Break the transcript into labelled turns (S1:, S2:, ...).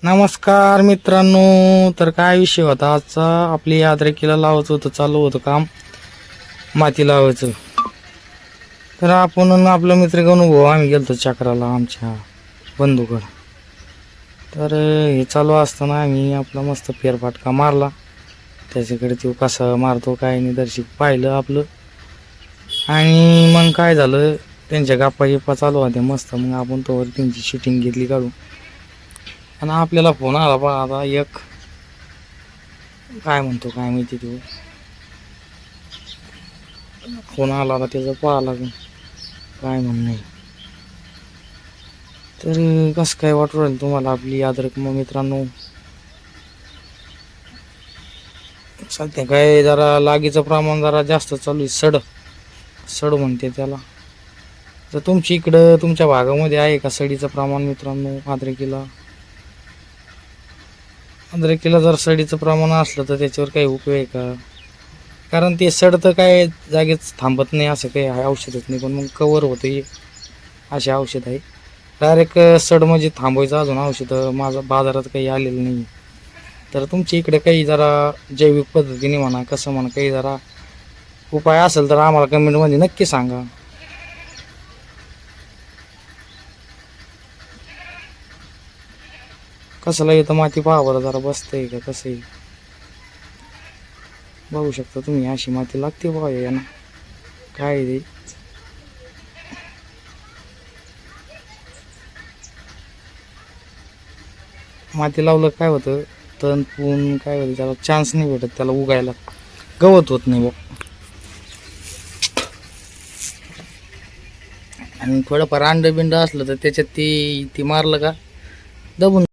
S1: नमस्कार मित्रांनो. तर काय विषय होता आजचा? आपली यात्रेकीला लावायचं होतं, चालू होतं काम माती लावायचं. तर आपण आपला मित्र घेऊन आम्ही गेलतो चक्राला आमच्या बंधूकडं. तर हे चालू असताना आम्ही आपला मस्त फेरफाटका मारला. त्याच्याकडे तो कसा मारतो काय निदर्शक पाहिलं आपलं. आणि मग काय झालं, त्यांच्या गप्पा गिप्पा चालू होत्या मस्त. मग आपण तोवर त्यांची शूटिंग घेतली काढून. आणि आपल्याला फोन आला बा आता एक, काय म्हणतो काय माहिती, तो फोन आला आता त्याचं पाहा लागेल काय म्हणणं आहे. तर कसं काय वाटू राहील तुम्हाला आपली यात्रेक मग मित्रांनो? सध्या काय जरा लागीचं प्रमाण जरा जास्त चालू आहे. सड म्हणते त्याला. तर तुमच्या इकडं तुमच्या भागामध्ये आहे का सडीचं प्रमाण मित्रांनो? अद्रकीला जर सडीचं प्रमाण असलं तर त्याच्यावर काही उपयोग आहे का? कारण ते सड तर काय जागेच थांबत नाही, असं काही आहे औषधच नाही. पण मग कवर होतं असे औषध आहे. डायरेक्ट सड म्हणजे थांबवायचं अजून औषध माझा बाजारात काही आलेलं नाही. तर तुमच्या इकडे काही जरा जैविक पद्धतीने म्हणा कसं म्हणा काही जरा उपाय असेल तर आम्हाला कमेंटमध्ये नक्की सांगा. कसं येतं माती पहा बरं जरा, बसतंय का कसं आहे बघू शकता तुम्ही. अशी माती लागते बघा यांना. काय ते माती लावलं काय होतं, तण पून काय होतं, त्याला चान्स नाही भेटत त्याला उगायला, गवत होत नाही बघ. आणि थोडंफार अंड बिंड असलं तर त्याच्यात ती मारलं का दबून